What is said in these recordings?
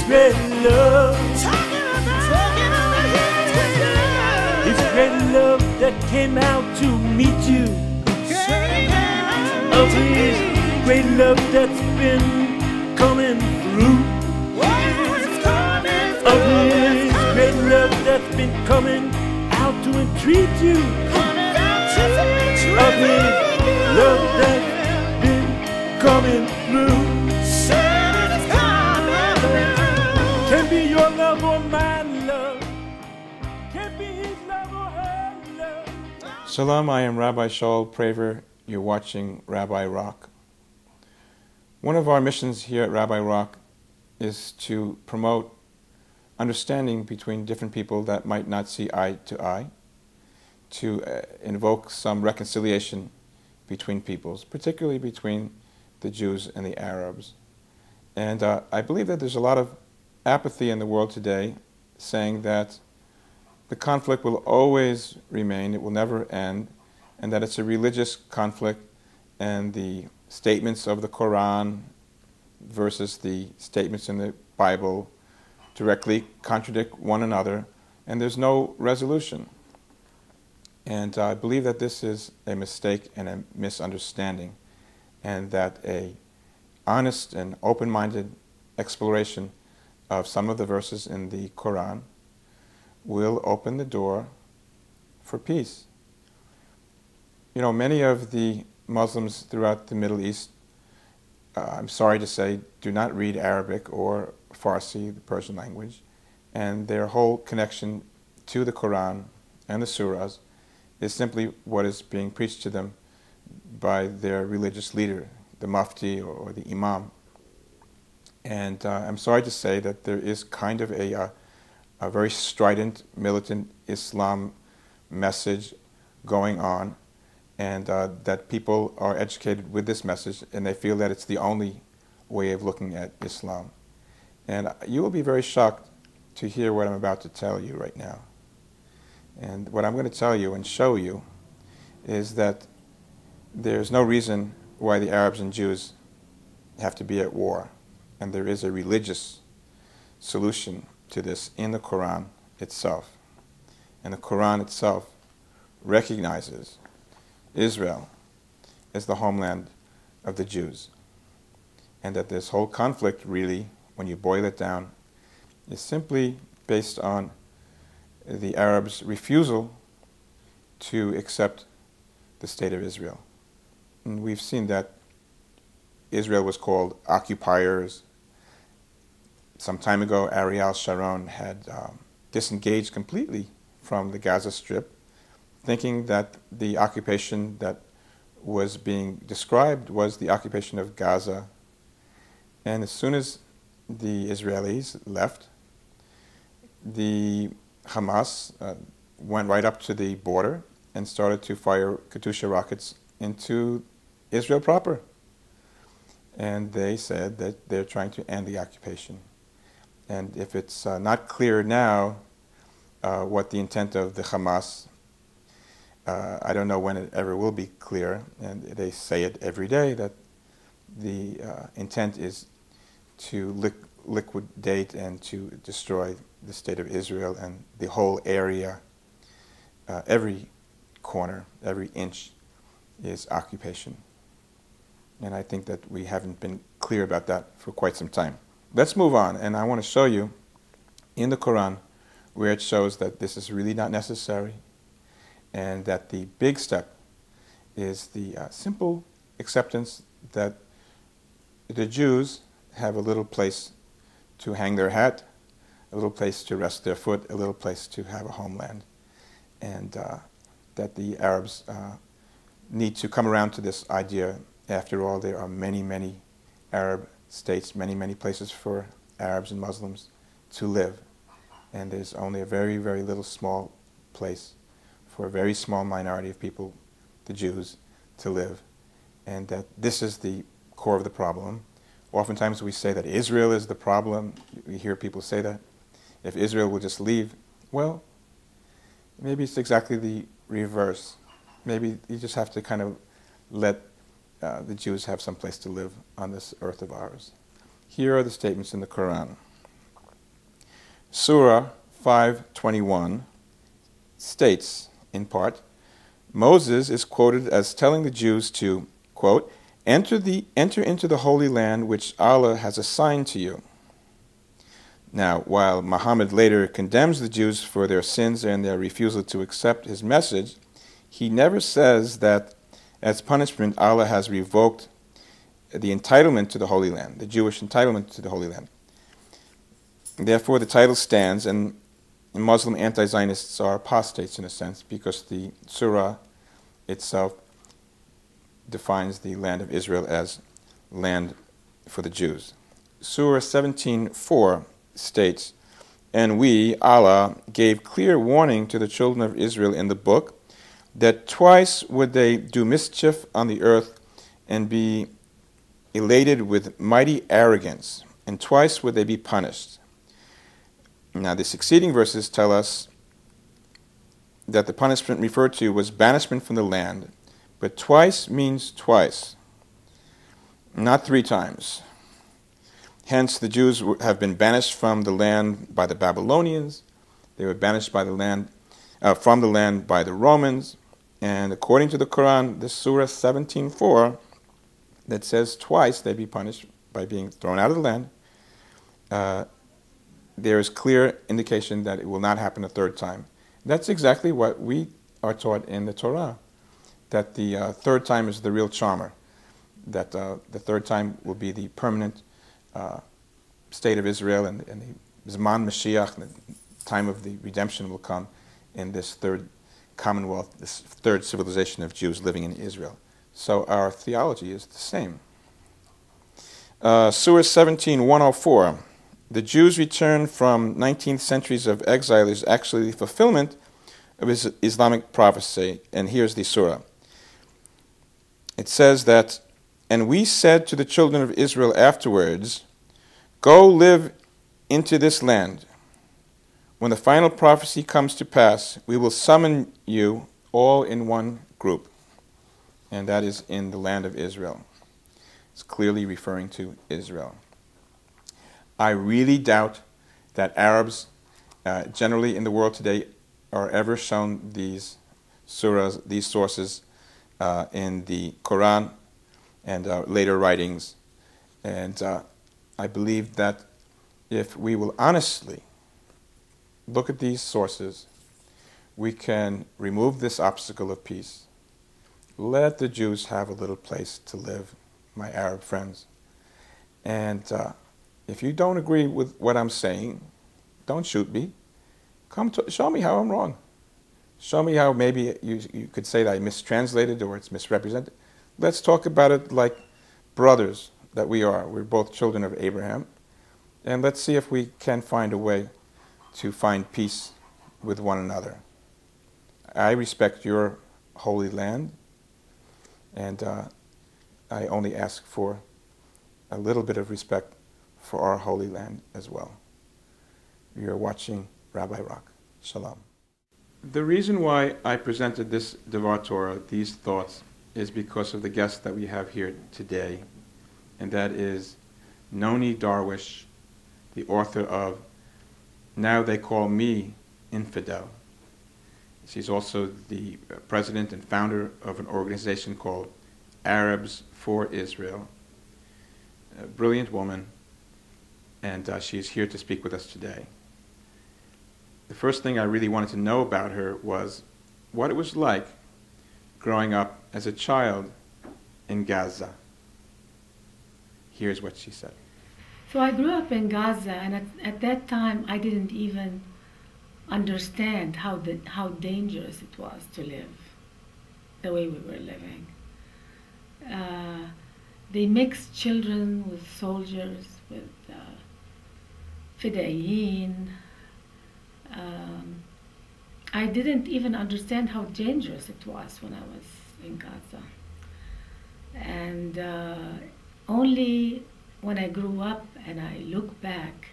great love. His great love that came out to meet you. Of His great love that's been coming through. Of His great love that's been coming out to entreat you. Of His love that's been coming through. Can be your love or my love. Can be His love or her love. Shalom, I am Rabbi Shaul Praver. You're watching Rabbi Rock. One of our missions here at Rabbi Rock is to promote understanding between different people that might not see eye to eye, to invoke some reconciliation between peoples, particularly between the Jews and the Arabs. And I believe that there's a lot of apathy in the world today, saying that the conflict will always remain, it will never end, and that it's a religious conflict, and the statements of the Quran versus the statements in the Bible directly contradict one another, and there's no resolution. And I believe that this is a mistake and a misunderstanding, and that a honest and open-minded exploration of some of the verses in the Quran will open the door for peace. You know, many of the Muslims throughout the Middle East, I'm sorry to say, do not read Arabic or Farsi, the Persian language, and their whole connection to the Quran and the surahs is simply what is being preached to them by their religious leader, the mufti or the imam. And I'm sorry to say that there is kind of a very strident, militant Islam message going on, and that people are educated with this message, and they feel that it's the only way of looking at Islam. And you will be very shocked to hear what I'm about to tell you right now. And what I'm going to tell you and show you is that there's no reason why the Arabs and Jews have to be at war. And there is a religious solution to this in the Quran itself. And the Quran itself recognizes Israel as the homeland of the Jews. And that this whole conflict really, when you boil it down, is simply based on the Arabs' refusal to accept the state of Israel. And we've seen that Israel was called occupiers. Some time ago, Ariel Sharon had disengaged completely from the Gaza Strip, thinking that the occupation that was being described was the occupation of Gaza. And as soon as the Israelis left, the Hamas went right up to the border and started to fire Katyusha rockets into Israel proper. And they said that they're trying to end the occupation. And if it's not clear now what the intent of the Hamas, I don't know when it ever will be clear, and they say it every day, that the intent is to liquidate and to destroy the state of Israel and the whole area. Every corner, every inch is occupation. And I think that we haven't been clear about that for quite some time. Let's move on, and I want to show you in the Quran where it shows that this is really not necessary, and that the big step is the simple acceptance that the Jews have a little place to hang their hat, a little place to rest their foot, a little place to have a homeland, and that the Arabs need to come around to this idea. After all, there are many, many Arab states, many, many places for Arabs and Muslims to live, and there's only a very, very little small place for a very small minority of people, the Jews, to live, and that this is the core of the problem. Oftentimes we say that Israel is the problem. We hear people say that. If Israel will just leave, well, maybe it's exactly the reverse. Maybe you just have to kind of let the Jews have some place to live on this earth of ours. Here are the statements in the Quran. Surah 5:21 states, in part, Moses is quoted as telling the Jews to, quote, enter into the Holy Land which Allah has assigned to you. Now, while Muhammad later condemns the Jews for their sins and their refusal to accept his message, he never says that as punishment Allah has revoked the entitlement to the Holy Land, the Jewish entitlement to the Holy Land. Therefore, the title stands, and Muslim anti-Zionists are apostates in a sense, because the surah itself defines the land of Israel as land for the Jews. Surah 17:4 states, and we, Allah, gave clear warning to the children of Israel in the book that twice would they do mischief on the earth and be elated with mighty arrogance, and twice would they be punished. Now, the succeeding verses tell us that the punishment referred to was banishment from the land, but twice means twice, not 3 times. Hence, the Jews have been banished from the land by the Babylonians. They were banished by the land, from the land by the Romans. And according to the Quran, this Surah 17:4, that says twice they'd be punished by being thrown out of the land, there is clear indication that it will not happen a 3rd time. That's exactly what we are taught in the Torah, that the 3rd time is the real charmer, that the 3rd time will be the permanent state of Israel, and the Zman Mashiach, the time of the redemption, will come in this 3rd commonwealth, this 3rd civilization of Jews living in Israel. So our theology is the same. Surah 17:104, the Jews' return from 19th centuries of exile is actually the fulfillment of Islamic prophecy. And here's the surah. It says that, and we said to the children of Israel afterwards, go live into this land. When the final prophecy comes to pass, we will summon you all in one group. And that is in the land of Israel. It's clearly referring to Israel. I really doubt that Arabs generally in the world today are ever shown these surahs, these sources in the Quran and later writings. And I believe that if we will honestly look at these sources, we can remove this obstacle of peace. Let the Jews have a little place to live, my Arab friends. And if you don't agree with what I'm saying, don't shoot me. Come to, show me how I'm wrong. Show me how maybe you could say that I mistranslated or it's misrepresented. Let's talk about it like brothers that we are. We're both children of Abraham. And let's see if we can find a way to find peace with one another. I respect your holy land, and I only ask for a little bit of respect for our holy land as well. You're watching Rabbi Rock. Shalom. The reason why I presented this Devar Torah, these thoughts, is because of the guest that we have here today, and that is Nonie Darwish, the author of Now They Call Me Infidel. She's also the president and founder of an organization called Arabs for Israel. A brilliant woman, and she's here to speak with us today. The first thing I really wanted to know about her was what it was like growing up as a child in Gaza. Here's what she said. So I grew up in Gaza, and at that time I didn't even understand how dangerous it was to live the way we were living. They mixed children with soldiers, with fidayeen. I didn't even understand how dangerous it was when I was in Gaza. And only when I grew up and I look back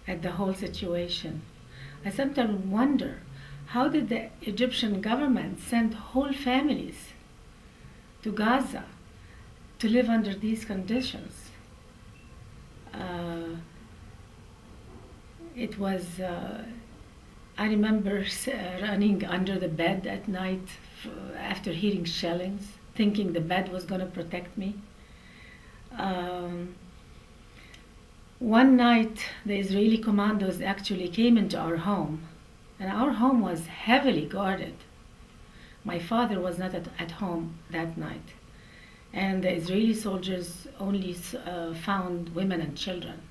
at the whole situation, I sometimes wonder, how did the Egyptian government send whole families to Gaza to live under these conditions? it was, I remember running under the bed at night after hearing shellings, thinking the bed was going to protect me. One night, the Israeli commandos actually came into our home, and our home was heavily guarded. My father was not at home that night, and the Israeli soldiers only found women and children.